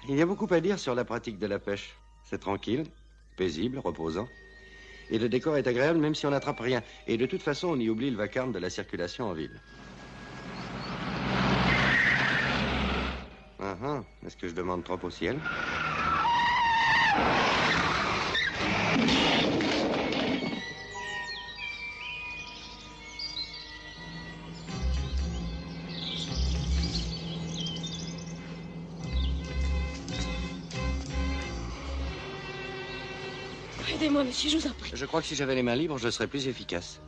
Il y a beaucoup à dire sur la pratique de la pêche. C'est tranquille, paisible, reposant. Et le décor est agréable même si on n'attrape rien. Et de toute façon, on y oublie le vacarme de la circulation en ville. Est-ce que je demande trop au ciel? Aidez-moi, monsieur, je vous en prie. Je crois que si j'avais les mains libres, je serais plus efficace.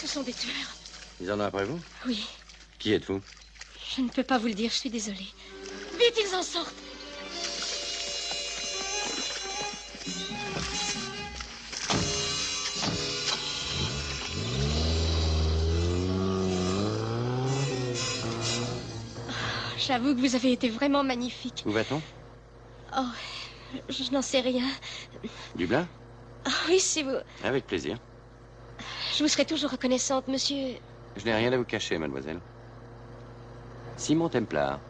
Ce sont des tueurs. Ils en ont après vous? Oui. Qui êtes-vous? Je ne peux pas vous le dire, je suis désolée. Vite, ils en sortent. J'avoue que vous avez été vraiment magnifique. Où va-t-on? Oh, je n'en sais rien. Dublin? Oh, oui, si vous... Avec plaisir. Je vous serai toujours reconnaissante, monsieur. Je n'ai rien à vous cacher, mademoiselle. Simon Templar.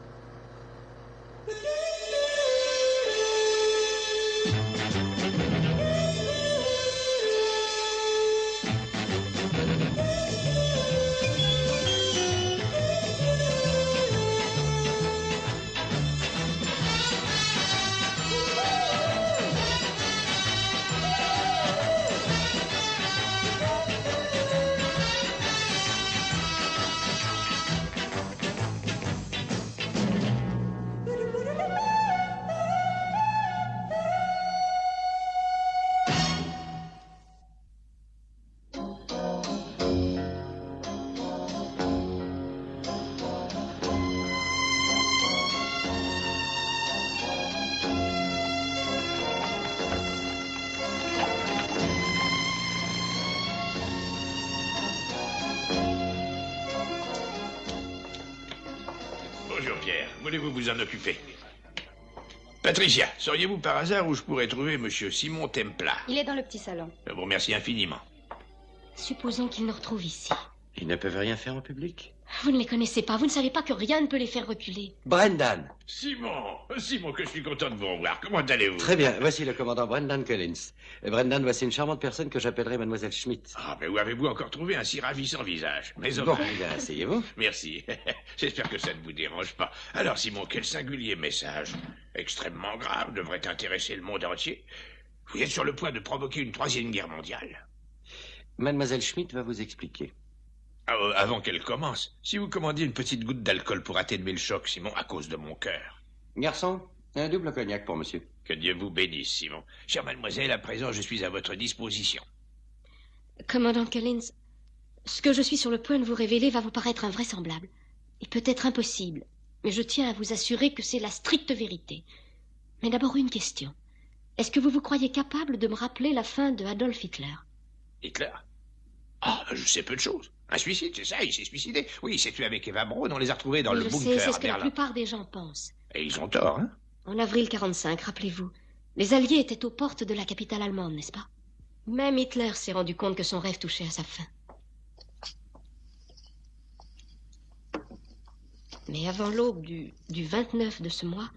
Bonjour Pierre, voulez-vous vous en occuper? Patricia, sauriez-vous par hasard où je pourrais trouver monsieur Simon Templar? Il est dans le petit salon. Je vous remercie infiniment. Supposons qu'ils nous retrouvent ici. Ils ne peuvent rien faire en public? Vous ne les connaissez pas, vous ne savez pas que rien ne peut les faire reculer. Brendan! Simon, que je suis content de vous revoir. Comment allez-vous? Très bien, voici le commandant Brendan Collins. Brendan, voici une charmante personne que j'appellerai mademoiselle Schmidt. Ah, mais où avez-vous encore trouvé un si ravissant visage? Mais Bon, bien, asseyez-vous. Merci. J'espère que ça ne vous dérange pas. Alors, Simon, quel singulier message. Extrêmement grave, devrait intéresser le monde entier. Vous êtes sur le point de provoquer une 3e guerre mondiale. Mademoiselle Schmidt va vous expliquer. Avant qu'elle commence, si vous commandiez une petite goutte d'alcool pour atténuer le choc, Simon, à cause de mon cœur. Garçon, un double cognac pour monsieur. Que Dieu vous bénisse, Simon. Chère mademoiselle, à présent, je suis à votre disposition. Commandant Collins, ce que je suis sur le point de vous révéler va vous paraître invraisemblable et peut-être impossible, mais je tiens à vous assurer que c'est la stricte vérité. Mais d'abord une question. Est-ce que vous vous croyez capable de me rappeler la fin de Adolf Hitler? Hitler? Ah, je sais peu de choses. Un suicide, c'est ça, il s'est suicidé. Oui, il s'est tué avec Eva Braun, on les a retrouvés dans le bunker. Je sais, c'est ce que la Berlin. plupart des gens pensent. Et ils ont tort, hein? En avril 45, rappelez-vous, les Alliés étaient aux portes de la capitale allemande, n'est-ce pas? Même Hitler s'est rendu compte que son rêve touchait à sa fin. Mais avant l'aube du 29 de ce mois,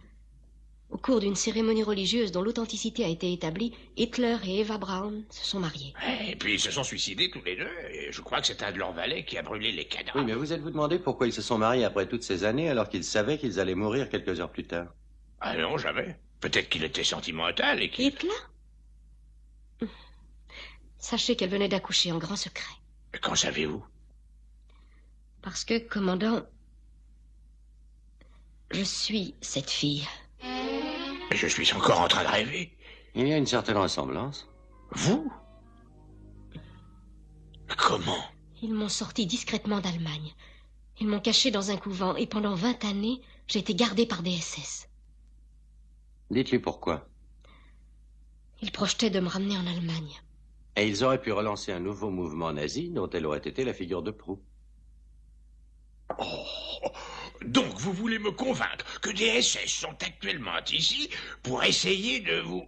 au cours d'une cérémonie religieuse dont l'authenticité a été établie, Hitler et Eva Braun se sont mariés. Et puis ils se sont suicidés tous les deux, et je crois que c'est un de leurs valets qui a brûlé les cadavres. Oui, mais vous êtes-vous demandé pourquoi ils se sont mariés après toutes ces années alors qu'ils savaient qu'ils allaient mourir quelques heures plus tard? Ah non, jamais. Peut-être qu'il était sentimental et qu'il... Hitler? Sachez qu'elle venait d'accoucher en grand secret. Mais qu'en savez-vous? Parce que, commandant, je suis cette fille. Mais je suis encore en train de rêver. Il y a une certaine ressemblance. Vous? Comment? Ils m'ont sorti discrètement d'Allemagne. Ils m'ont caché dans un couvent et pendant 20 années, j'ai été gardée par des SS. Dites-lui pourquoi. Ils projetaient de me ramener en Allemagne. Et ils auraient pu relancer un nouveau mouvement nazi dont elle aurait été la figure de proue. Oh, donc vous voulez me convaincre que des SS sont actuellement ici pour essayer de vous...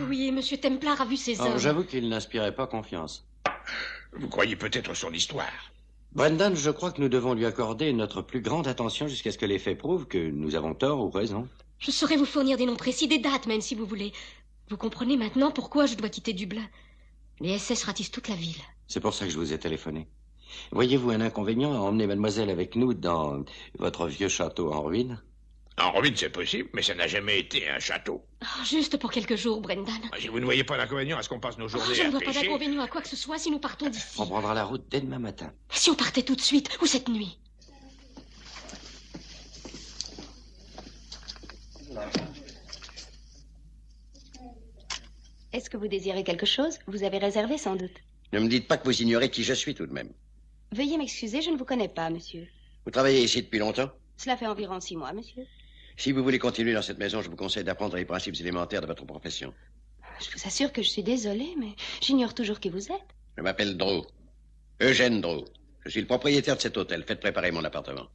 Oui, Monsieur Templar a vu ces hommes. J'avoue qu'il n'inspirait pas confiance. Vous croyez peut-être son histoire. Brendan, je crois que nous devons lui accorder notre plus grande attention jusqu'à ce que les faits prouvent que nous avons tort ou raison. Je saurais vous fournir des noms précis, des dates même, si vous voulez. Vous comprenez maintenant pourquoi je dois quitter Dublin. Les SS ratissent toute la ville. C'est pour ça que je vous ai téléphoné. Voyez-vous un inconvénient à emmener mademoiselle avec nous dans votre vieux château en ruine? En ruine, c'est possible, mais ça n'a jamais été un château. Oh, juste pour quelques jours, Brendan. Si vous ne voyez pas d'inconvénient à ce qu'on passe nos journées Je ne à vois pas pêcher... d'inconvénient à quoi que ce soit si nous partons d'ici. On prendra la route dès demain matin. Si on partait tout de suite, ou cette nuit? Est-ce que vous désirez quelque chose? Vous avez réservé sans doute. Ne me dites pas que vous ignorez qui je suis tout de même. Veuillez m'excuser, je ne vous connais pas, monsieur. Vous travaillez ici depuis longtemps? Cela fait environ 6 mois, monsieur. Si vous voulez continuer dans cette maison, je vous conseille d'apprendre les principes élémentaires de votre profession. Je vous assure que je suis désolée, mais j'ignore toujours qui vous êtes. Je m'appelle Drew. Eugène Drew. Je suis le propriétaire de cet hôtel. Faites préparer mon appartement.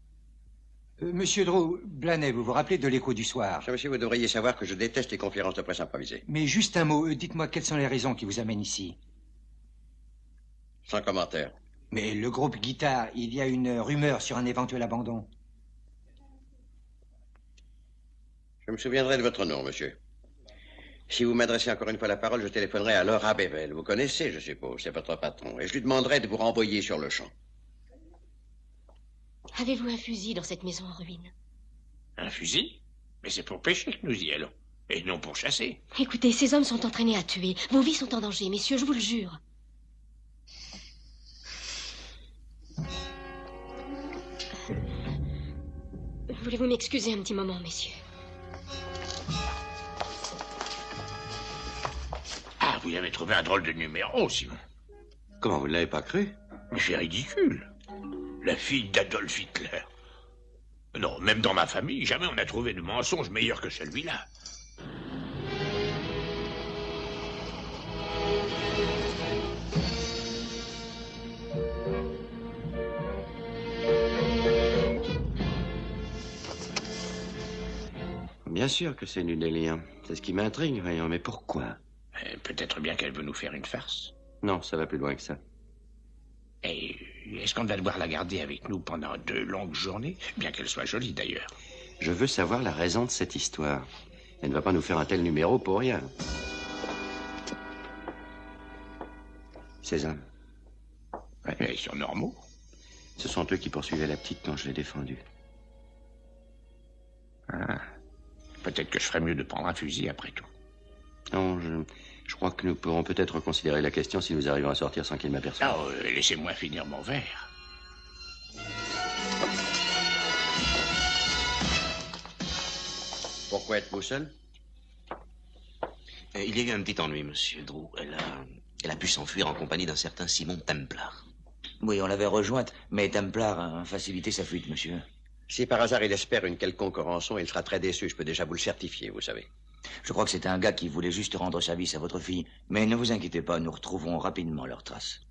Monsieur Drew, Blanet, vous vous rappelez de l'écho du soir? Cher monsieur, vous devriez savoir que je déteste les conférences de presse improvisées. Mais juste un mot, dites-moi quelles sont les raisons qui vous amènent ici? Sans commentaire. Mais le groupe Guitare, il y a une rumeur sur un éventuel abandon. Je me souviendrai de votre nom, monsieur. Si vous m'adressez encore une fois la parole, je téléphonerai à Laura Bevel. Vous connaissez, je suppose, c'est votre patron. Et je lui demanderai de vous renvoyer sur le champ. Avez-vous un fusil dans cette maison en ruine? Un fusil? Mais c'est pour pêcher que nous y allons, et non pour chasser. Écoutez, ces hommes sont entraînés à tuer. Vos vies sont en danger, messieurs, je vous le jure. Voulez-vous m'excuser un petit moment, messieurs? Ah, vous avez trouvé un drôle de numéro, Simon. Comment, vous ne l'avez pas cru? Mais c'est ridicule. La fille d'Adolf Hitler. Non, même dans ma famille, jamais on n'a trouvé de mensonge meilleur que celui-là. Bien sûr que c'est Nudélien. C'est ce qui m'intrigue, voyons, mais pourquoi? Peut-être bien qu'elle veut nous faire une farce. Non, ça va plus loin que ça. Et est-ce qu'on va devoir la garder avec nous pendant 2 longues journées? Bien qu'elle soit jolie, d'ailleurs. Je veux savoir la raison de cette histoire. Elle ne va pas nous faire un tel numéro pour rien. Ces hommes. Ouais, mais ils sont normaux. Ce sont eux qui poursuivaient la petite quand je l'ai défendue. Ah. Peut-être que je ferais mieux de prendre un fusil après tout. Non, je crois que nous pourrons peut-être reconsidérer la question si nous arrivons à sortir sans qu'il m'aperçoive. Oh, laissez-moi finir mon verre. Pourquoi êtes-vous seul? Il y a eu un petit ennui, monsieur Drew. Elle a pu s'enfuir en compagnie d'un certain Simon Templar. Oui, on l'avait rejointe, mais Templar a facilité sa fuite, monsieur. Si par hasard il espère une quelconque rançon, il sera très déçu, je peux déjà vous le certifier, vous savez. Je crois que c'était un gars qui voulait juste rendre service à votre fille. Mais ne vous inquiétez pas, nous retrouverons rapidement leurs traces.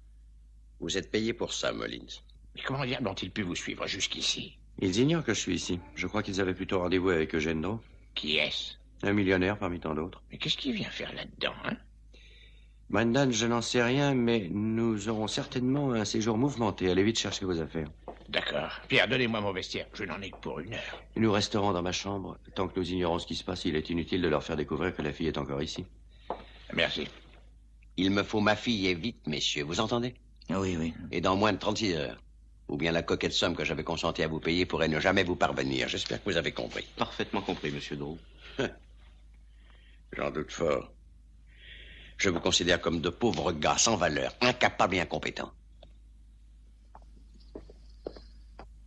Vous êtes payé pour ça, Mullins. Mais comment diable ont-ils pu vous suivre jusqu'ici? Ils ignorent que je suis ici. Je crois qu'ils avaient plutôt rendez-vous avec Eugène Drew. Qui est-ce? Un millionnaire parmi tant d'autres. Mais qu'est-ce qu'il vient faire là-dedans, hein? Brendan, je n'en sais rien, mais nous aurons certainement un séjour mouvementé. Allez vite chercher vos affaires. D'accord. Pierre, donnez-moi mon vestiaire. Je n'en ai que pour 1 heure. Et nous resterons dans ma chambre. Tant que nous ignorons ce qui se passe, il est inutile de leur faire découvrir que la fille est encore ici. Merci. Il me faut ma fille et vite, messieurs, vous entendez? Oui, oui. Et dans moins de 36 heures. Ou bien la coquette somme que j'avais consenti à vous payer pourrait ne jamais vous parvenir. J'espère que vous avez compris. Parfaitement compris, monsieur Drew. J'en doute fort. Je vous considère comme de pauvres gars sans valeur, incapables et incompétents.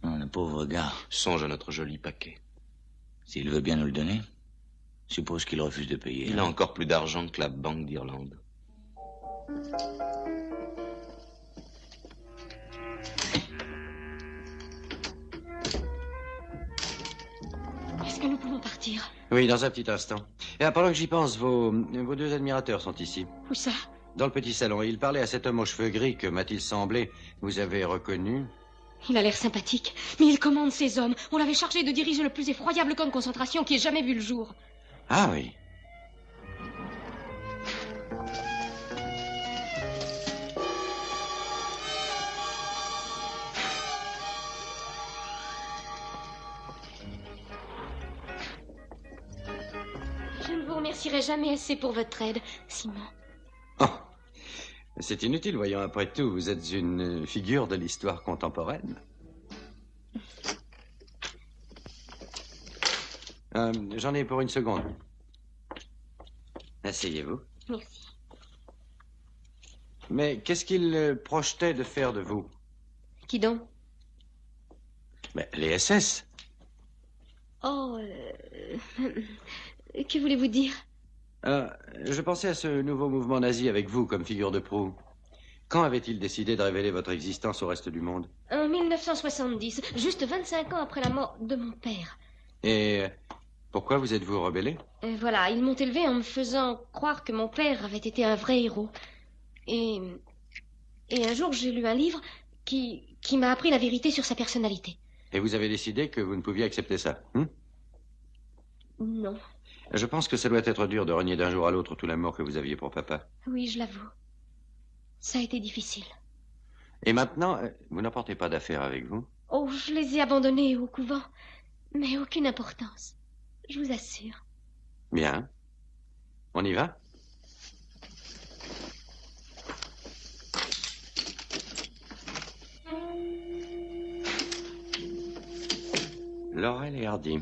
Le pauvre gars. Songe à notre joli paquet. S'il veut bien nous le donner, suppose qu'il refuse de payer. Il a encore plus d'argent que la Banque d'Irlande. que nous pouvons partir? Oui, dans un petit instant. Et pendant que j'y pense, vos deux admirateurs sont ici. Où ça? Dans le petit salon. Il parlait à cet homme aux cheveux gris que, m'a-t-il semblé, vous avez reconnu. Il a l'air sympathique, mais il commande ces hommes. On l'avait chargé de diriger le plus effroyable camp de concentration qui ait jamais vu le jour. Ah oui. Je ne vous remercierai jamais assez pour votre aide, Simon. Oh, c'est inutile, voyons, après tout, vous êtes une figure de l'histoire contemporaine. J'en ai pour une seconde. Asseyez-vous. Merci. Mais qu'est-ce qu'il projetait de faire de vous? Qui donc? Mais les SS. Oh, que voulez-vous dire? Je pensais à ce nouveau mouvement nazi avec vous comme figure de proue. Quand avait-il décidé de révéler votre existence au reste du monde? En 1970, juste 25 ans après la mort de mon père. Et pourquoi vous êtes-vous rebellé? Voilà, ils m'ont élevé en me faisant croire que mon père avait été un vrai héros. Et un jour, j'ai lu un livre qui m'a appris la vérité sur sa personnalité. Et vous avez décidé que vous ne pouviez accepter ça, Non. Je pense que ça doit être dur de renier d'un jour à l'autre tout l'amour que vous aviez pour papa. Oui, je l'avoue. Ça a été difficile. Et maintenant, vous n'emportez pas d'affaires avec vous? Oh, je les ai abandonnés au couvent. Mais aucune importance. Je vous assure. Bien. On y va? Laurel et Hardy.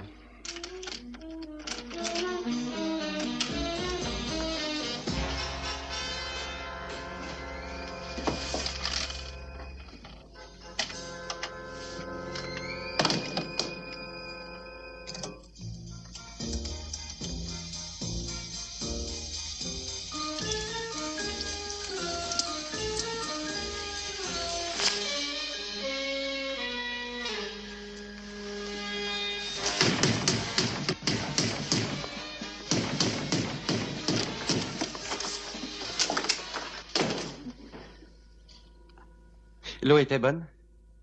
L'eau était bonne?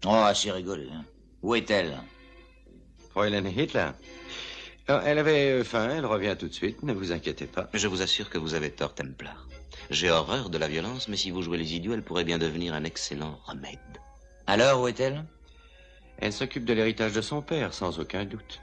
Oh, assez rigolé. Hein. Où est-elle? Fräulein Hitler. Elle avait faim, elle revient tout de suite, ne vous inquiétez pas. Je vous assure que vous avez tort, Templar. J'ai horreur de la violence, mais si vous jouez les idiots, elle pourrait bien devenir un excellent remède. Alors, où est-elle? Elle s'occupe de l'héritage de son père, sans aucun doute.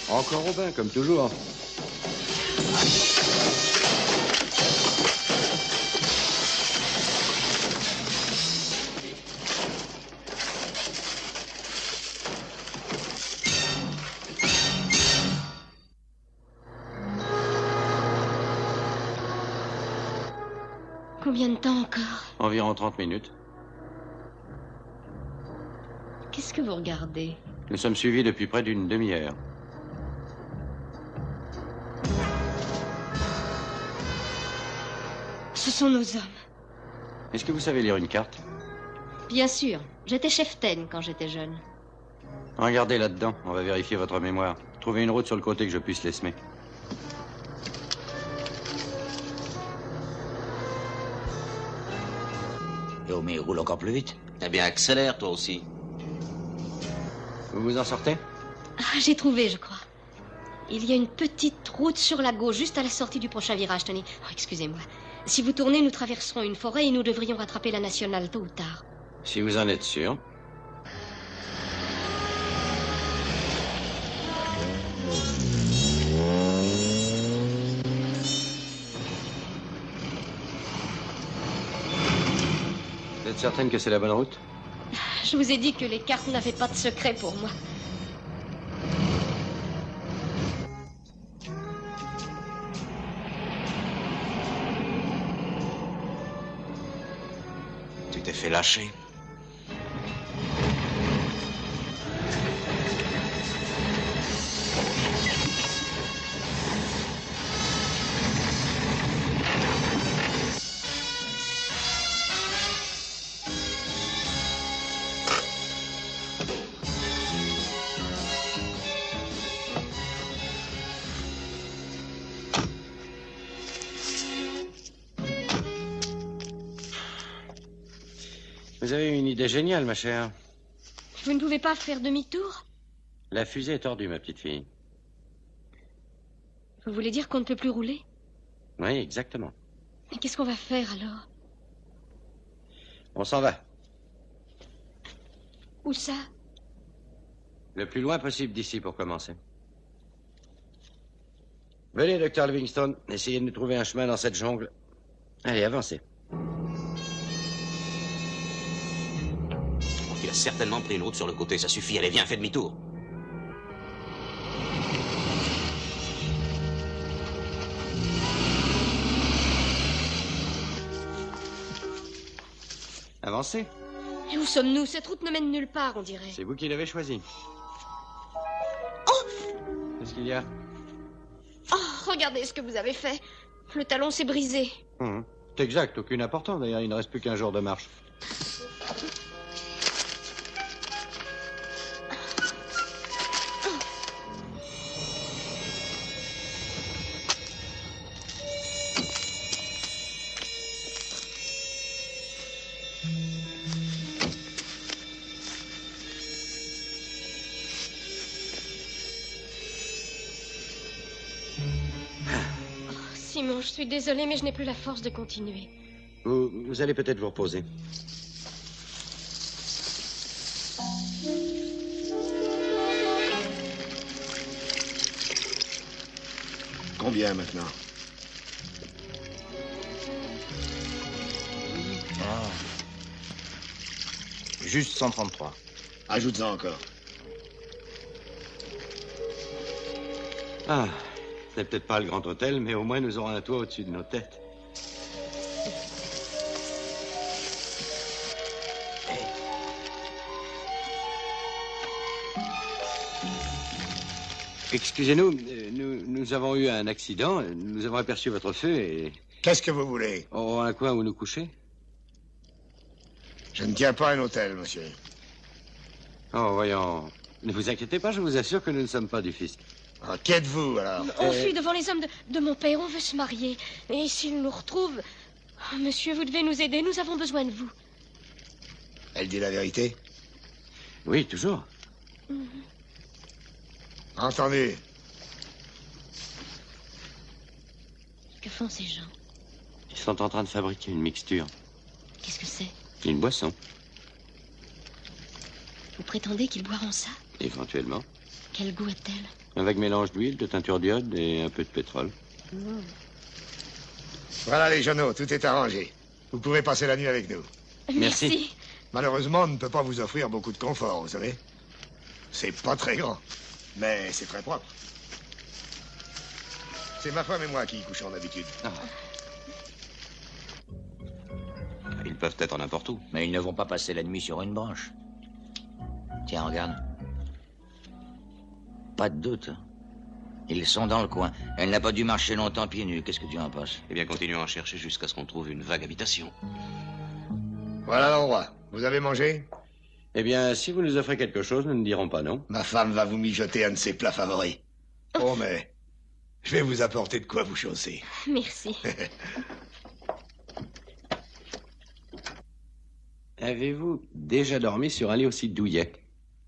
Encore au bain, comme toujours. Combien de temps encore? Environ 30 minutes. Qu'est-ce que vous regardez? Nous sommes suivis depuis près d'une demi-heure. Ce sont nos hommes. Est-ce que vous savez lire une carte? Bien sûr. J'étais cheftaine quand j'étais jeune. Regardez là-dedans, on va vérifier votre mémoire. Trouvez une route sur le côté que je puisse les semer. Oh, mais il roule encore plus vite. Eh bien, accélère, toi aussi. Vous vous en sortez? Ah, j'ai trouvé, je crois. Il y a une petite route sur la gauche, juste à la sortie du prochain virage, Tony. Oh, excusez-moi. Si vous tournez, nous traverserons une forêt et nous devrions rattraper la nationale tôt ou tard. Si vous en êtes sûr. Vous êtes certaine que c'est la bonne route? Je vous ai dit que les cartes n'avaient pas de secret pour moi. fait lâcher. Vous avez une idée géniale, ma chère. Vous ne pouvez pas faire demi-tour? La fusée est tordue, ma petite fille. Vous voulez dire qu'on ne peut plus rouler? Oui, exactement. Mais qu'est-ce qu'on va faire alors? On s'en va. Où ça? Le plus loin possible d'ici pour commencer. Venez, docteur Livingstone. Essayez de nous trouver un chemin dans cette jungle. Allez, avancez. Il a certainement pris une route sur le côté. Ça suffit. Allez, viens, fais demi-tour. Avancez. Et où sommes-nous? Cette route ne mène nulle part, on dirait. C'est vous qui l'avez choisie. Oh! Qu'est-ce qu'il y a? Oh, regardez ce que vous avez fait. Le talon s'est brisé. C'est exact, aucune importance. D'ailleurs, il ne reste plus qu'un jour de marche. Simon, je suis désolée, mais je n'ai plus la force de continuer. Vous allez peut-être vous reposer. Combien maintenant? Juste 133. Ajoute-en encore. Ah, c'est peut-être pas le grand hôtel, mais au moins nous aurons un toit au-dessus de nos têtes. Excusez-nous, nous avons eu un accident. Nous avons aperçu votre feu et... Qu'est-ce que vous voulez? Oh, un coin où nous coucher? Je ne tiens pas un hôtel, monsieur. Oh, voyons. Ne vous inquiétez pas, je vous assure que nous ne sommes pas du fisc. Ah, qui êtes-vous, alors? On fuit devant les hommes de mon père. On veut se marier. Et s'ils nous retrouvent... Oh, monsieur, vous devez nous aider. Nous avons besoin de vous. Elle dit la vérité? Oui, toujours. Entendu. Que font ces gens? Ils sont en train de fabriquer une mixture. Qu'est-ce que c'est? Une boisson, Vous prétendez qu'ils boiront ça? éventuellement. Quel goût a-t-elle? Un vague mélange d'huile, de teinture d'iode et un peu de pétrole. Voilà les journaux, tout est arrangé. Vous pouvez passer la nuit avec nous. Merci. Malheureusement, on ne peut pas vous offrir beaucoup de confort, vous savez. C'est pas très grand, mais c'est très propre. C'est ma femme et moi qui y couchons d'habitude. Ils peuvent être n'importe où. Mais ils ne vont pas passer la nuit sur une branche. Tiens, regarde. Pas de doute. Ils sont dans le coin. Elle n'a pas dû marcher longtemps pieds nus. Qu'est-ce que tu en penses? Eh bien, continuons à chercher jusqu'à ce qu'on trouve une vague habitation. Voilà l'endroit. Vous avez mangé? Eh bien, si vous nous offrez quelque chose, nous ne dirons pas non. Ma femme va vous mijoter un de ses plats favoris. Oh, mais je vais vous apporter de quoi vous chausser. Merci. Avez-vous déjà dormi sur un lit aussi douillet?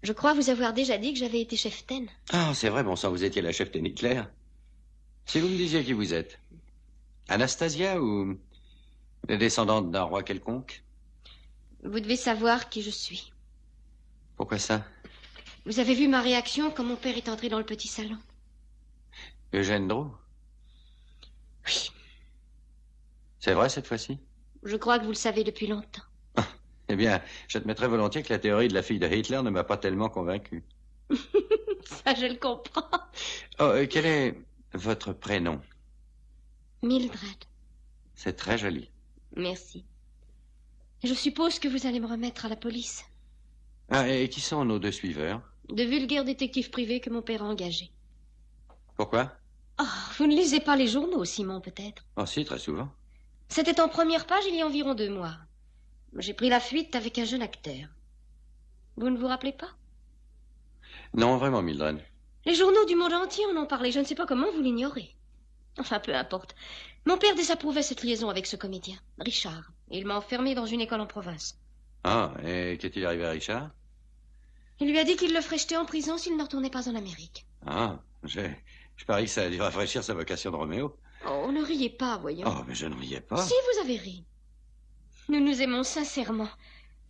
Je crois vous avoir déjà dit que j'avais été cheftaine. Ah, c'est vrai, bon sang, vous étiez la cheftaine Hitler. Si vous me disiez qui vous êtes, Anastasia ou la descendante d'un roi quelconque? Vous devez savoir qui je suis. Pourquoi ça? Vous avez vu ma réaction quand mon père est entré dans le petit salon? Eugène Drault? Oui. C'est vrai cette fois-ci? Je crois que vous le savez depuis longtemps. Eh bien, j'admettrais volontiers que la théorie de la fille de Hitler ne m'a pas tellement convaincu. Ça, je le comprends. Oh, quel est votre prénom? Mildred. C'est très joli. Merci. Je suppose que vous allez me remettre à la police. Ah, et qui sont nos deux suiveurs? De vulgaires détectives privés que mon père a engagés. Pourquoi? Oh, vous ne lisez pas les journaux, Simon, peut-être? Oh, si, très souvent. C'était en première page il y a environ 2 mois. J'ai pris la fuite avec un jeune acteur. Vous ne vous rappelez pas? Non, vraiment, Mildred. Les journaux du monde entier en ont parlé. Je ne sais pas comment vous l'ignorez. Enfin, peu importe. Mon père désapprouvait cette liaison avec ce comédien, Richard. Et il m'a enfermé dans une école en province. Ah, et qu'est-il arrivé à Richard? Il lui a dit qu'il le ferait jeter en prison s'il ne retournait pas en Amérique. Ah, je parie que ça a dû rafraîchir sa vocation de Roméo. Oh, ne riez pas, voyons. Oh, mais je ne riais pas. Si, vous avez ri. Nous nous aimons sincèrement.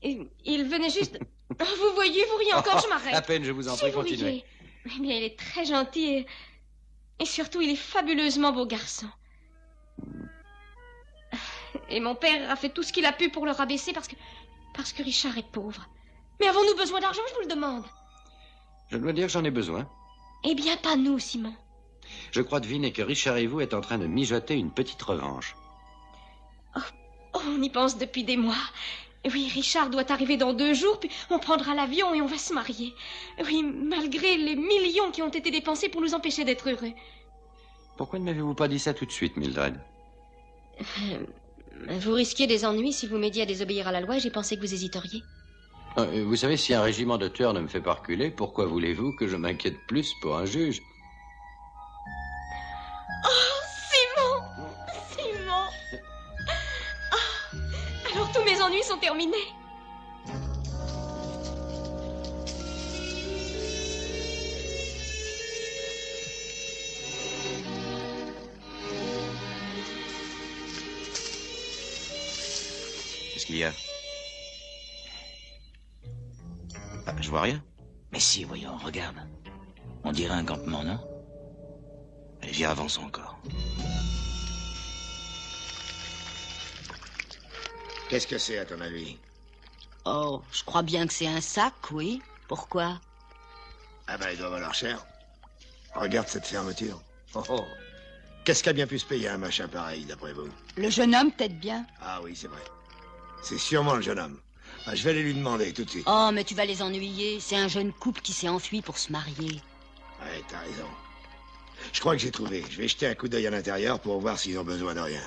Et il venait juste... Oh, vous voyez, vous riez encore, je m'arrête. À peine, je vous en prie, continuez. Riez. Eh bien, il est très gentil et surtout, il est fabuleusement beau garçon. Et mon père a fait tout ce qu'il a pu pour le rabaisser parce que Richard est pauvre. Mais avons-nous besoin d'argent, je vous le demande? Je dois dire que j'en ai besoin. Eh bien, pas nous, Simon. Je crois deviner que Richard et vous êtes en train de mijoter une petite revanche. Oh, on y pense depuis des mois. Oui, Richard doit arriver dans 2 jours, puis on prendra l'avion et on va se marier. Oui, malgré les millions qui ont été dépensés pour nous empêcher d'être heureux. Pourquoi ne m'avez-vous pas dit ça tout de suite, Mildred? Vous risquiez des ennuis si vous m'aidiez à désobéir à la loi et j'ai pensé que vous hésiteriez. Vous savez, si un régiment de tueurs ne me fait pas reculer, pourquoi voulez-vous que je m'inquiète plus pour un juge? Oh, Simon! Oh, alors tous mes ennuis sont terminés. Qu'est-ce qu'il y a? Ah, je vois rien. Mais si, voyons, regarde. On dirait un campement, non? Allez, viens, avançons encore. Qu'est-ce que c'est, à ton avis? Oh, je crois bien que c'est un sac, oui. Pourquoi? Ah ben, il doit valoir cher. Regarde cette fermeture. Oh, oh. Qu'est-ce qu'a bien pu se payer un machin pareil, d'après vous? Le jeune homme, peut-être bien. Ah oui, c'est vrai. C'est sûrement le jeune homme. Ah, je vais aller lui demander tout de suite. Oh, mais tu vas les ennuyer. C'est un jeune couple qui s'est enfui pour se marier. Ouais, t'as raison. Je crois que j'ai trouvé. Je vais jeter un coup d'œil à l'intérieur pour voir s'ils ont besoin de rien.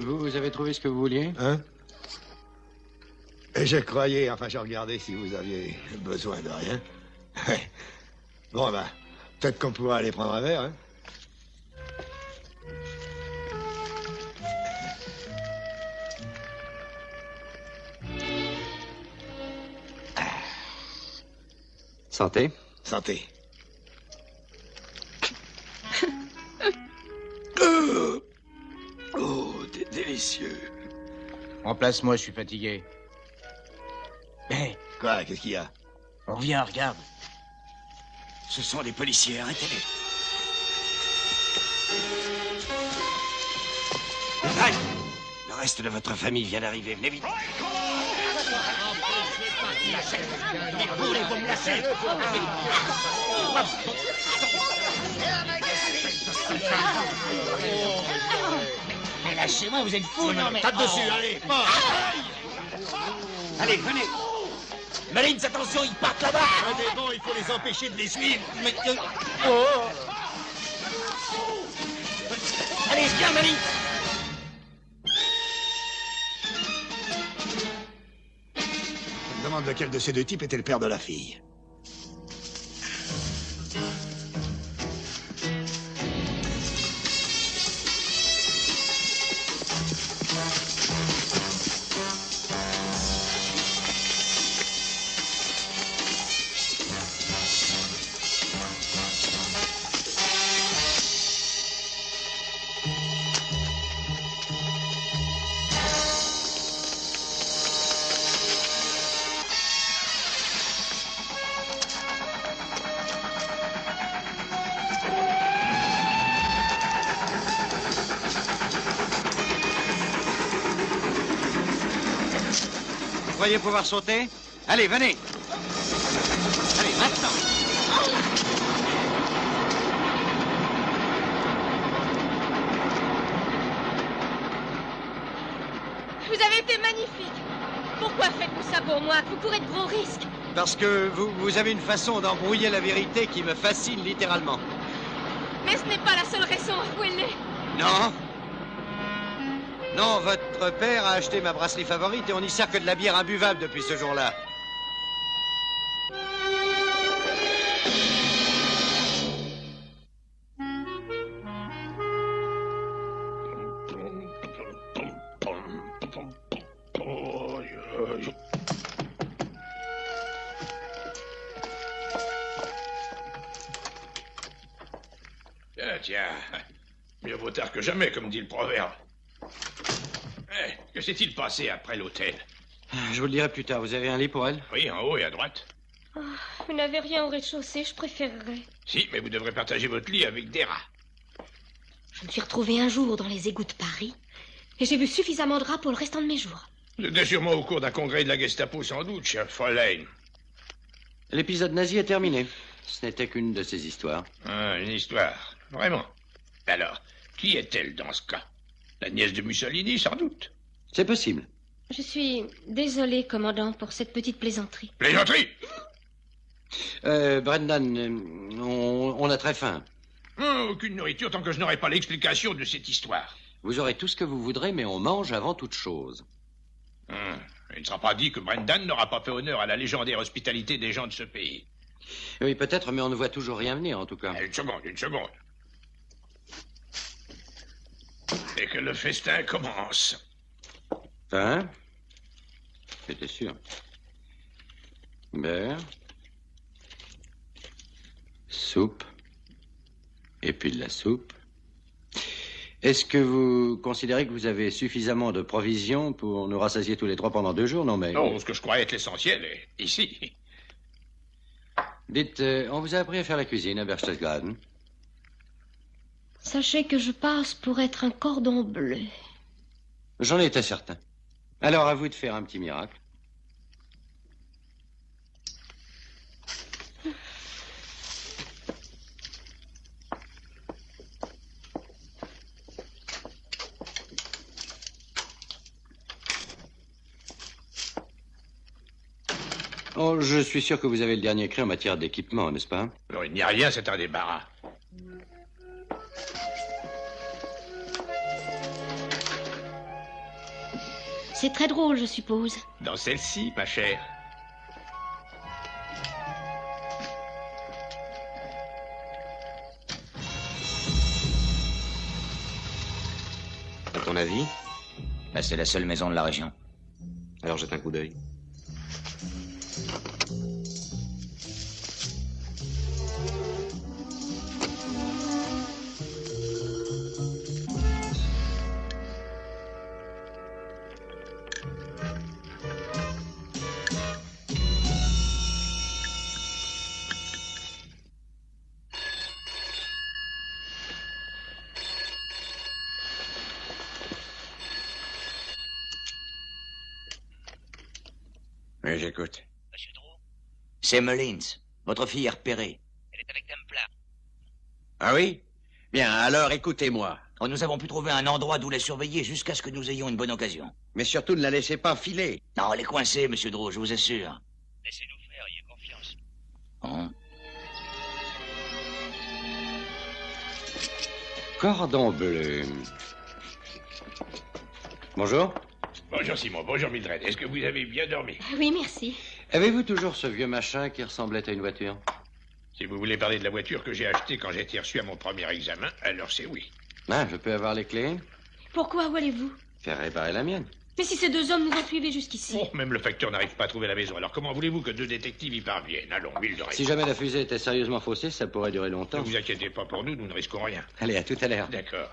Vous avez trouvé ce que vous vouliez? Hein? Et je croyais, enfin, je regardais si vous aviez besoin de rien. Bon, ben, peut-être qu'on pourra aller prendre un verre, hein? Santé. Santé. Oh, délicieux. Remplace-moi, je suis fatigué. Hé, quoi? Qu'est-ce qu'il y a? On revient, regarde. Ce sont des policiers, arrêtez-les. Hey, le reste de votre famille vient d'arriver, venez vite. Voulez-vous me lâcher? Mais lâchez-moi, vous êtes fous, non mais... Tape dessus, allez, pas. Allez, venez. Marines, attention, ils partent là-bas. Mais bon, il faut les empêcher de les suivre. Mais... Oh. Allez, viens, Marines. Je me demande lequel de ces 2 types était le père de la fille. Vous croyez pouvoir sauter? Allez, venez. Allez, maintenant. Vous avez été magnifique. Pourquoi faites-vous ça pour moi? Vous courez de gros risques. Parce que vous avez une façon d'embrouiller la vérité qui me fascine littéralement. Mais ce n'est pas la seule raison, avouez-le. Non. Non, votre père a acheté ma brasserie favorite et on n'y sert que de la bière imbuvable depuis ce jour-là. Tiens, mieux vaut tard que jamais, comme dit le proverbe. Que s'est-il passé après l'hôtel? Je vous le dirai plus tard. Vous avez un lit pour elle? Oui, en haut et à droite. Oh, vous n'avez rien au rez-de-chaussée, je préférerais. Si, mais vous devrez partager votre lit avec des rats. Je me suis retrouvée un jour dans les égouts de Paris et j'ai vu suffisamment de rats pour le restant de mes jours. Vous étiez sûrement au cours d'un congrès de la Gestapo, sans doute, cher Fräulein. L'épisode nazi est terminé. Ce n'était qu'une de ces histoires. Ah, une histoire. Vraiment. Alors, qui est-elle dans ce cas? La nièce de Mussolini, sans doute. C'est possible. Je suis désolée, commandant, pour cette petite plaisanterie. Plaisanterie? Brendan, on a très faim. Aucune nourriture tant que je n'aurai pas l'explication de cette histoire. Vous aurez tout ce que vous voudrez, mais on mange avant toute chose. Il ne sera pas dit que Brendan n'aura pas fait honneur à la légendaire hospitalité des gens de ce pays. Oui, peut-être, mais on ne voit toujours rien venir, en tout cas. Une seconde. Et que le festin commence. Hein? J'étais sûr. Beurre. Soupe. Et puis de la soupe. Est-ce que vous considérez que vous avez suffisamment de provisions pour nous rassasier tous les trois pendant 2 jours? Non, mais... Non, ce que je croyais être l'essentiel est ici. Dites, on vous a appris à faire la cuisine à Berchtesgaden? Sachez que je passe pour être un cordon bleu. J'en étais certain. Alors, à vous de faire un petit miracle. Oh, je suis sûr que vous avez le dernier cri en matière d'équipement, n'est-ce pas? Alors, il n'y a rien, c'est un débarras. C'est très drôle, je suppose. Dans celle-ci, ma chère. À ton avis? Là, c'est la seule maison de la région. Alors jette un coup d'œil. Oui, j'écoute. Monsieur Drew, C'est Mullins. Votre fille est repérée. elle est avec Templar. Ah oui? Bien, alors écoutez-moi. Oh, nous avons pu trouver un endroit d'où la surveiller jusqu'à ce que nous ayons une bonne occasion. Mais surtout, ne la laissez pas filer. Non, elle est coincée, monsieur Drew, je vous assure. Laissez-nous faire, ayez confiance. Hein? Cordon bleu. Bonjour. Bonjour Simon, bonjour Mildred. Est-ce que vous avez bien dormi? Oui, merci. Avez-vous toujours ce vieux machin qui ressemblait à une voiture? Si vous voulez parler de la voiture que j'ai achetée quand j'ai été reçu à mon premier examen, alors c'est oui. Ah, je peux avoir les clés? Pourquoi? Où allez-vous? Faire réparer la mienne. Mais si ces 2 hommes nous ont suivis jusqu'ici. Oh, même le facteur n'arrive pas à trouver la maison. Alors comment voulez-vous que 2 détectives y parviennent? Allons, Mildred. Si jamais la fusée était sérieusement faussée, ça pourrait durer Ne longtemps. vous inquiétez pas pour nous, nous ne risquons rien. Allez, à tout à l'heure. D'accord.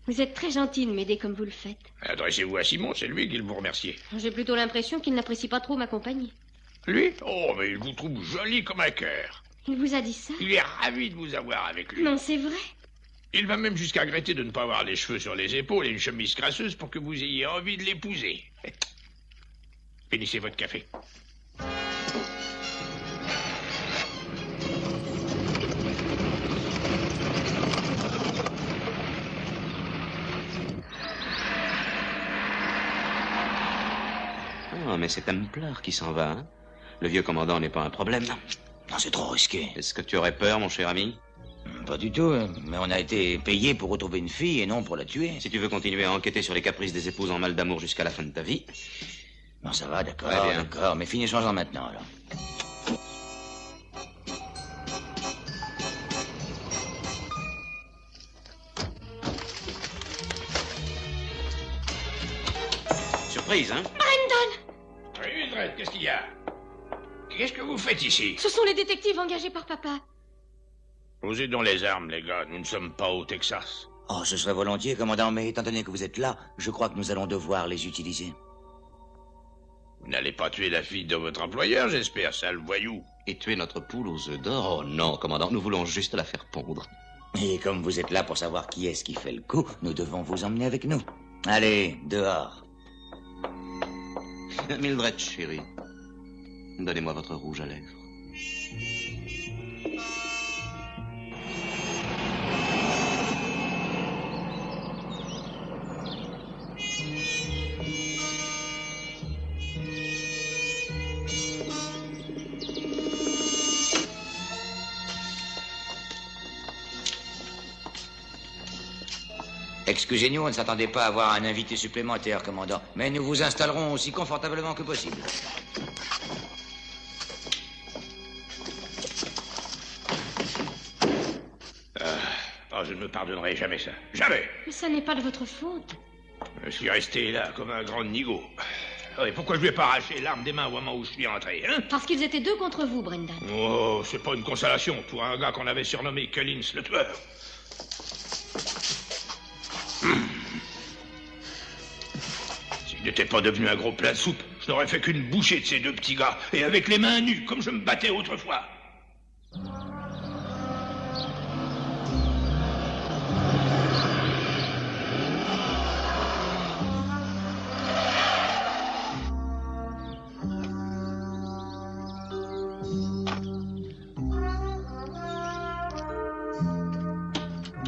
Vous êtes très gentil de m'aider comme vous le faites. Adressez-vous à Simon, c'est lui qui vous remercie. J'ai plutôt l'impression qu'il n'apprécie pas trop ma compagnie. Lui? Oh, mais il vous trouve joli comme un cœur. Il vous a dit ça? Il est ravi de vous avoir avec lui. Non, c'est vrai. Il va même jusqu'à regretter de ne pas avoir les cheveux sur les épaules et une chemise crasseuse pour que vous ayez envie de l'épouser. Finissez votre café. mais c'est Templar qui s'en va, hein? Le vieux commandant n'est pas un problème. Non, c'est trop risqué. Est-ce que tu aurais peur, mon cher ami? Pas du tout, mais on a été payé pour retrouver une fille et non pour la tuer. Si tu veux continuer à enquêter sur les caprices des épouses en mal d'amour jusqu'à la fin de ta vie... Non, ça va, d'accord, Très bien. d'accord, mais finissons-en maintenant, alors. Surprise, hein? Brendan! Oui, Mildred, qu'est-ce qu'il y a? Qu'est-ce que vous faites ici? Ce sont les détectives engagés par papa. Posez donc les armes, les gars. Nous ne sommes pas au Texas. Oh, ce serait volontiers, commandant, mais étant donné que vous êtes là, je crois que nous allons devoir les utiliser. Vous n'allez pas tuer la fille de votre employeur, j'espère, sale voyou. Et tuer notre poule aux œufs d'or? Oh non, commandant, nous voulons juste la faire pondre. Et comme vous êtes là pour savoir qui est-ce qui fait le coup, nous devons vous emmener avec nous. Allez, dehors. Mildred, chérie, donnez-moi votre rouge à lèvres. Excusez-nous, on ne s'attendait pas à avoir un invité supplémentaire, commandant. Mais nous vous installerons aussi confortablement que possible. Oh, je ne me pardonnerai jamais ça. Jamais. Mais ça n'est pas de votre faute. Je suis resté là comme un grand nigaud. Oh, et pourquoi je lui ai pas arraché l'arme des mains au moment où je suis entré, hein? Parce qu'ils étaient deux contre vous, Brendan. Oh, c'est pas une consolation pour un gars qu'on avait surnommé Collins le tueur. S'il n'était pas devenu un gros plat de soupe, je n'aurais fait qu'une bouchée de ces deux petits gars, et avec les mains nues, comme je me battais autrefois.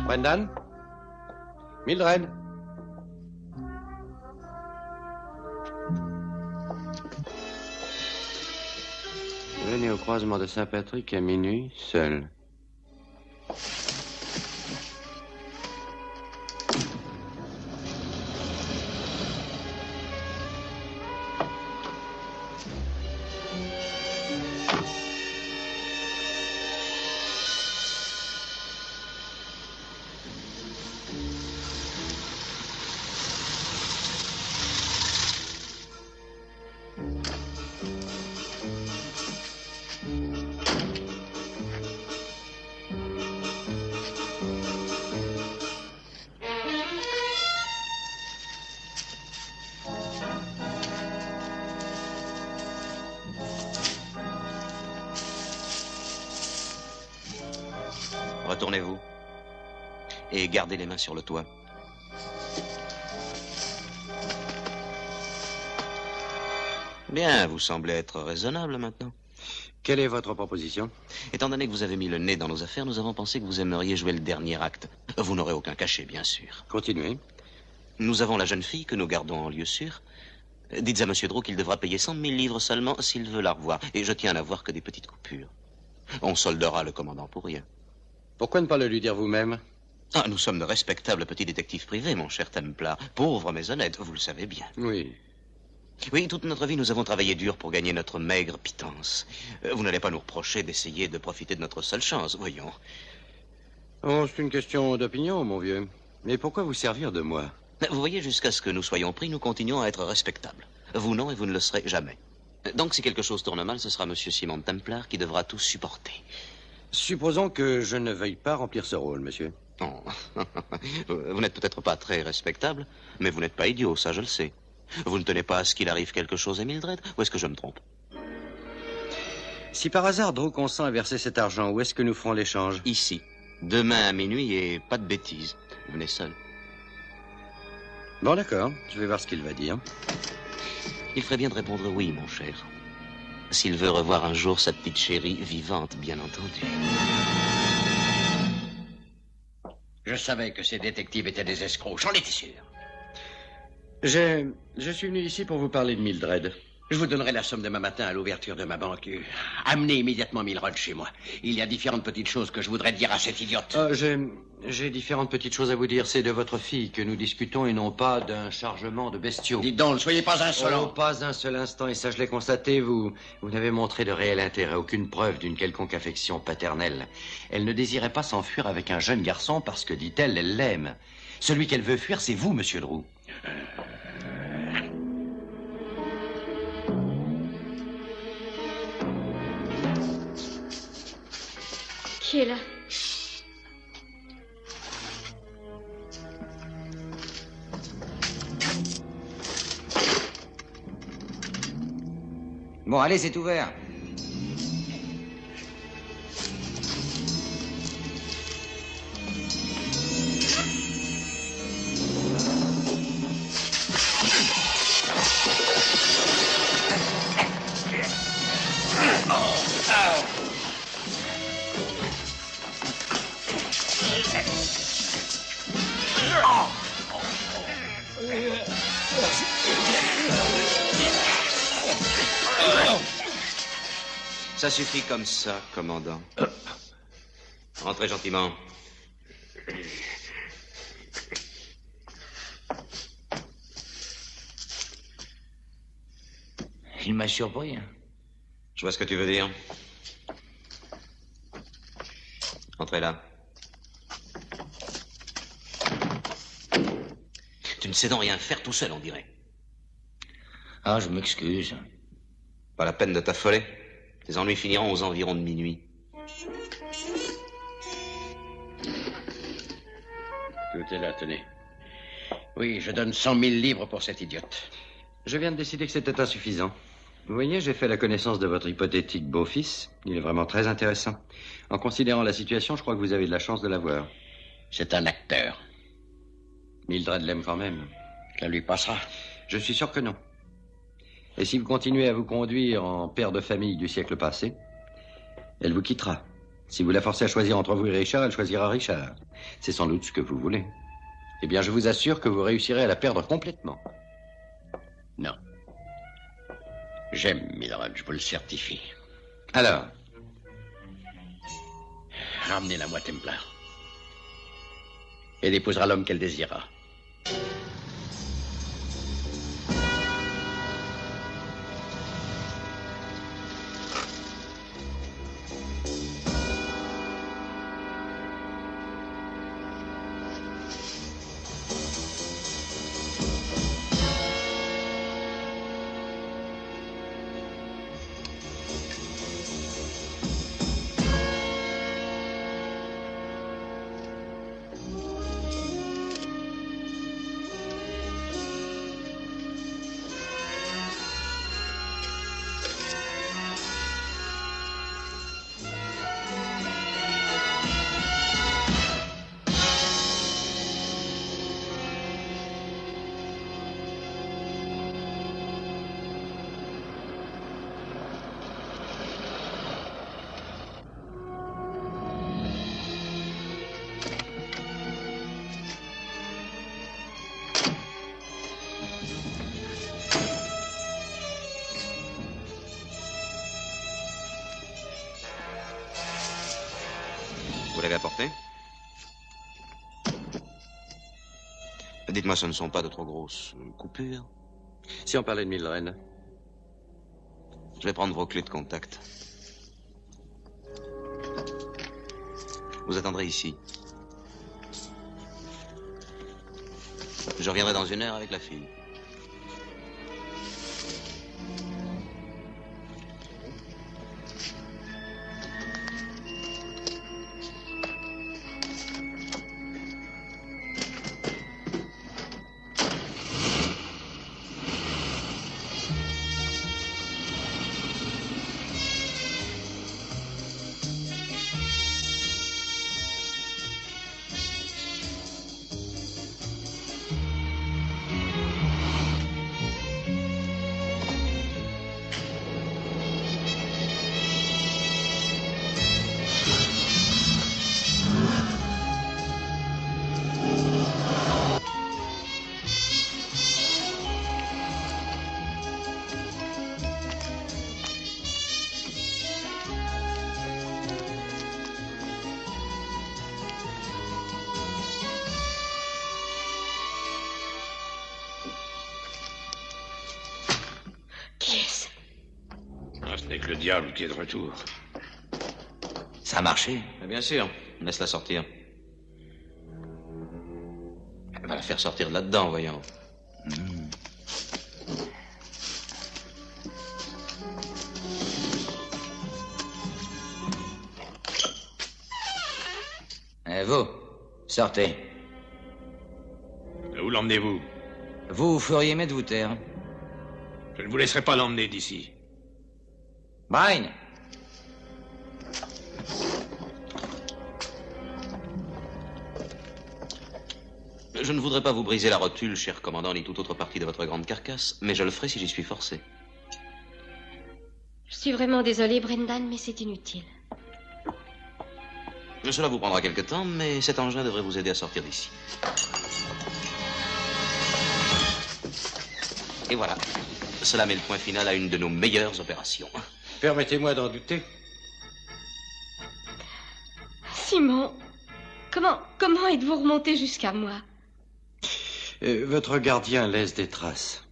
Brendan? Mildred? Venez au croisement de Saint-Patrick à minuit, seul. Retournez-vous. Et gardez les mains sur le toit. Bien, vous semblez être raisonnable maintenant. Quelle est votre proposition? Étant donné que vous avez mis le nez dans nos affaires, nous avons pensé que vous aimeriez jouer le dernier acte. Vous n'aurez aucun cachet, bien sûr. Continuez. Nous avons la jeune fille que nous gardons en lieu sûr. Dites à Monsieur Draw qu'il devra payer 100 000 livres seulement s'il veut la revoir. Et je tiens à n'avoir que des petites coupures. On soldera le commandant pour rien. Pourquoi ne pas le lui dire vous-même? Ah, nous sommes de respectables petits détectives privés, mon cher Templar. Pauvres mais honnêtes, vous le savez bien. Oui. Oui, toute notre vie, nous avons travaillé dur pour gagner notre maigre pitance. Vous n'allez pas nous reprocher d'essayer de profiter de notre seule chance, voyons. Oh, c'est une question d'opinion, mon vieux. Mais pourquoi vous servir de moi? Vous voyez, jusqu'à ce que nous soyons pris, nous continuons à être respectables. Vous non, et vous ne le serez jamais. Donc, si quelque chose tourne mal, ce sera Monsieur Simon Templar qui devra tout supporter. Supposons que je ne veuille pas remplir ce rôle, monsieur. Oh. Vous n'êtes peut-être pas très respectable, mais vous n'êtes pas idiot, ça je le sais. Vous ne tenez pas à ce qu'il arrive quelque chose à Mildred, ou est-ce que je me trompe? Si par hasard Drew consent à verser cet argent, où est-ce que nous ferons l'échange? Ici. Demain à minuit et pas de bêtises. Venez seul. Bon, d'accord. Je vais voir ce qu'il va dire. Il ferait bien de répondre oui, mon cher. S'il veut revoir un jour sa petite chérie vivante, bien entendu. Je savais que ces détectives étaient des escrocs, j'en étais sûr. Je suis venu ici pour vous parler de Mildred. Je vous donnerai la somme demain matin à l'ouverture de ma banque. Amenez immédiatement Milrod chez moi. Il y a différentes petites choses que je voudrais dire à cette idiote. J'ai différentes petites choses à vous dire. C'est de votre fille que nous discutons et non pas d'un chargement de bestiaux. Dites donc, ne soyez pas insolent. Oh, pas un seul instant, et ça je l'ai constaté, vous n'avez montré de réel intérêt, aucune preuve d'une quelconque affection paternelle. Elle ne désirait pas s'enfuir avec un jeune garçon parce que, dit-elle, elle l'aime. Celui qu'elle veut fuir, c'est vous, monsieur Drew. Qui est là? Bon, allez, c'est ouvert. Ça suffit comme ça, commandant. Entrez gentiment. Il m'a surpris. Hein. Je vois ce que tu veux dire. Entrez là. Tu ne sais donc rien faire tout seul, on dirait. Ah, je m'excuse. Pas la peine de t'affoler. Les ennuis finiront aux environs de minuit. Tout est là, tenez. Oui, je donne 100 000 livres pour cette idiote. Je viens de décider que c'était insuffisant. Vous voyez, j'ai fait la connaissance de votre hypothétique beau-fils. Il est vraiment très intéressant. En considérant la situation, je crois que vous avez de la chance de l'avoir. C'est un acteur. Mildred l'aime quand même. Ça lui passera. Je suis sûr que non. Et si vous continuez à vous conduire en père de famille du siècle passé, elle vous quittera. Si vous la forcez à choisir entre vous et Richard, elle choisira Richard. C'est sans doute ce que vous voulez. Eh bien, je vous assure que vous réussirez à la perdre complètement. Non. J'aime Mildred, je vous le certifie. Alors? Ramenez-la moi, Templar. Elle épousera l'homme qu'elle désirera. Vous l'avez apporté? Dites-moi, ce ne sont pas de trop grosses coupures? Si on parlait de Mildred. Je vais prendre vos clés de contact. Vous attendrez ici. Je reviendrai dans 1 heure avec la fille. le diable qui est de retour. Ça a marché? Bien sûr, laisse-la sortir. Elle va la faire sortir de là-dedans, voyons. Vous, sortez. Où l'emmenez-vous? Vous feriez mieux de vous taire. Je ne vous laisserai pas l'emmener d'ici. Brian! Je ne voudrais pas vous briser la rotule, cher commandant, ni toute autre partie de votre grande carcasse, mais je le ferai si j'y suis forcé. Je suis vraiment désolée, Brendan, mais c'est inutile. Cela vous prendra quelque temps, mais cet engin devrait vous aider à sortir d'ici. Et voilà. Cela met le point final à une de nos meilleures opérations. Permettez-moi d'en douter. Simon, comment êtes-vous remonté jusqu'à moi? Votre gardien laisse des traces.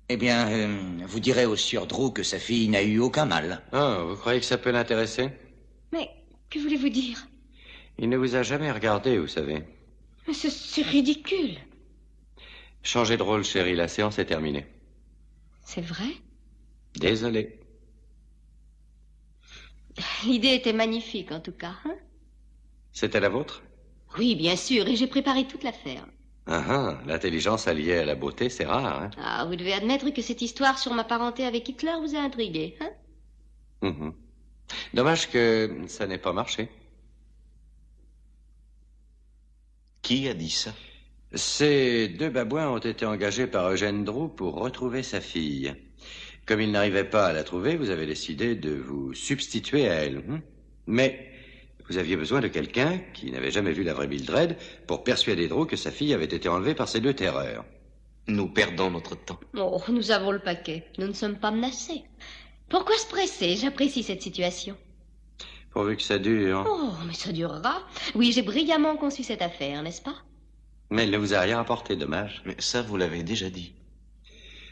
Eh bien, vous direz au sieur Drew que sa fille n'a eu aucun mal. Ah, vous croyez que ça peut l'intéresser? Mais que voulez-vous dire? Il ne vous a jamais regardé, vous savez. Mais c'est ridicule. Changez de rôle, chérie, la séance est terminée. C'est vrai? Désolé. L'idée était magnifique, en tout cas. Hein? C'était la vôtre? Oui, bien sûr, et j'ai préparé toute l'affaire. L'intelligence alliée à la beauté, c'est rare, hein? Ah, vous devez admettre que cette histoire sur ma parenté avec Hitler vous a intrigué, hein? Dommage que ça n'ait pas marché. Qui a dit ça? Ces deux babouins ont été engagés par Eugène Drew pour retrouver sa fille. Comme il n'arrivait pas à la trouver, vous avez décidé de vous substituer à elle. Mais vous aviez besoin de quelqu'un qui n'avait jamais vu la vraie Mildred pour persuader Drew que sa fille avait été enlevée par ces deux terreurs. Nous perdons notre temps. Oh, nous avons le paquet. Nous ne sommes pas menacés. Pourquoi se presser? J'apprécie cette situation. Pourvu que ça dure. Oh, mais ça durera. Oui, j'ai brillamment conçu cette affaire, n'est-ce pas? Mais elle ne vous a rien apporté, dommage. Mais ça, vous l'avez déjà dit.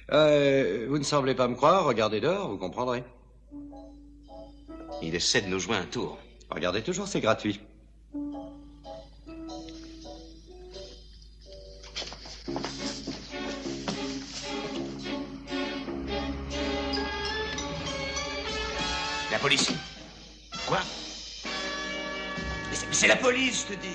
Vous ne semblez pas me croire. Regardez dehors, vous comprendrez. Il essaie de nous jouer un tour. Regardez toujours, c'est gratuit. La police. Quoi? Mais c'est la police, je te dis.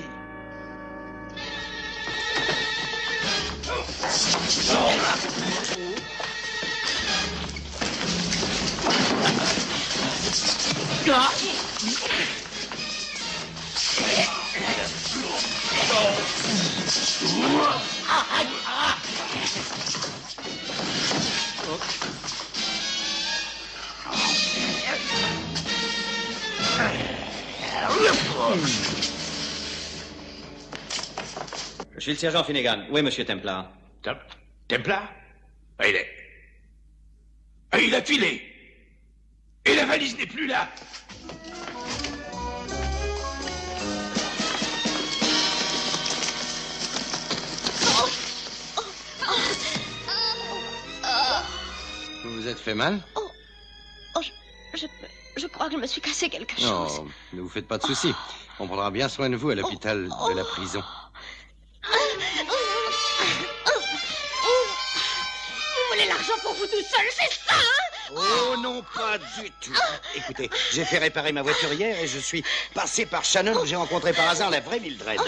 Je suis le sergent Finnegan. Oui, monsieur Templar. Templar? Il a filé. Et la valise n'est plus là. Vous vous êtes fait mal? Je crois que je me suis cassé quelque chose. Non, ne vous faites pas de soucis. On prendra bien soin de vous à l'hôpital de la prison. Vous voulez l'argent pour vous tout seul, c'est ça, hein? Oh non, pas du tout. Écoutez, j'ai fait réparer ma voiture hier et je suis passé par Shannon où j'ai rencontré par hasard la vraie Mildred.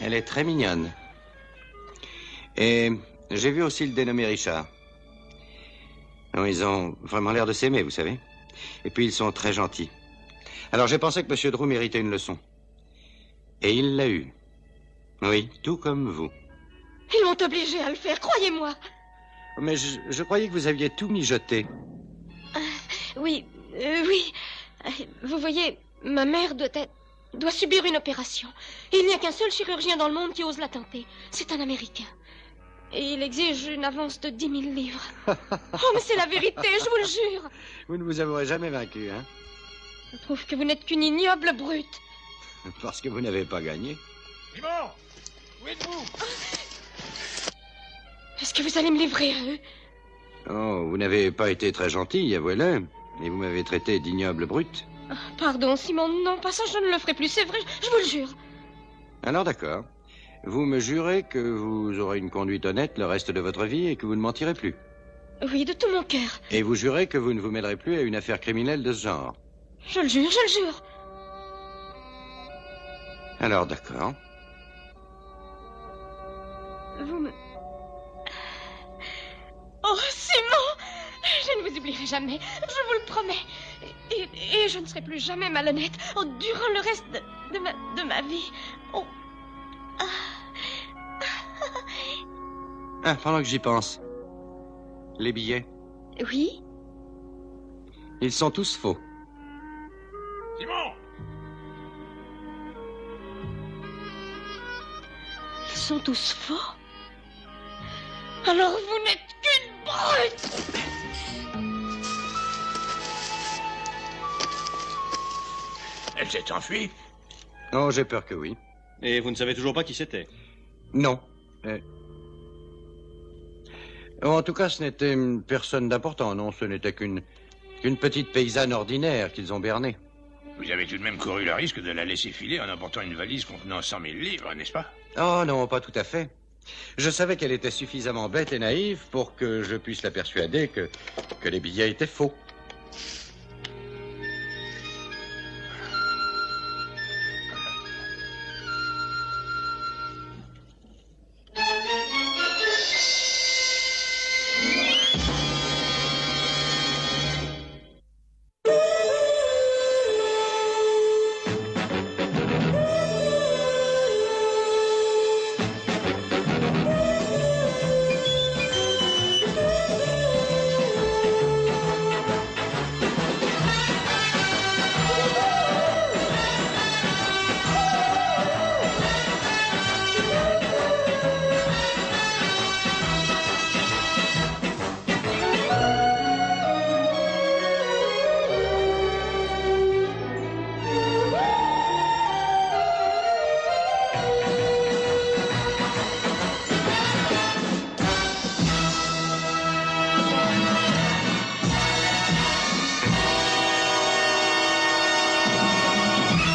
Elle est très mignonne. Et j'ai vu aussi le dénommé Richard. Non, ils ont vraiment l'air de s'aimer, vous savez. Et puis ils sont très gentils. Alors j'ai pensé que M. Drew méritait une leçon. Et il l'a eue. Oui, tout comme vous. Ils m'ont obligé à le faire, croyez-moi. Mais je croyais que vous aviez tout mijoté. Oui. Vous voyez, ma mère doit subir une opération. Et il n'y a qu'un seul chirurgien dans le monde qui ose la tenter. C'est un Américain. Et il exige une avance de 10 000 livres. Oh, mais c'est la vérité, je vous le jure. Vous ne vous avouerez jamais vaincu, hein? Je trouve que vous n'êtes qu'une ignoble brute. Parce que vous n'avez pas gagné. Simon, où êtes-vous? Est-ce que vous allez me livrer à eux? Oh, vous n'avez pas été très gentil, avouez-le. Et vous m'avez traité d'ignoble brute. Pardon, Simon, non, pas ça, je ne le ferai plus, c'est vrai, je vous le jure. Alors d'accord. Vous me jurez que vous aurez une conduite honnête le reste de votre vie et que vous ne mentirez plus. Oui, de tout mon cœur. Et vous jurez que vous ne vous mêlerez plus à une affaire criminelle de ce genre. Je le jure, je le jure. Alors d'accord. Vous me... Oh, Simon! Je ne vous oublierai jamais, je vous le promets. Et je ne serai plus jamais malhonnête durant le reste de ma vie. Oh. Ah, pendant que j'y pense. Les billets. Oui? Ils sont tous faux. Simon! Ils sont tous faux? Alors vous n'êtes qu'une brute! Elle s'est enfuie? Oh, j'ai peur que oui. Et vous ne savez toujours pas qui c'était? Non. En tout cas, ce n'était personne d'important, non. Ce n'était qu'une petite paysanne ordinaire qu'ils ont bernée. Vous avez tout de même couru le risque de la laisser filer en emportant une valise contenant 100 000 livres, n'est-ce pas? Oh non, pas tout à fait. Je savais qu'elle était suffisamment bête et naïve pour que je puisse la persuader que les billets étaient faux.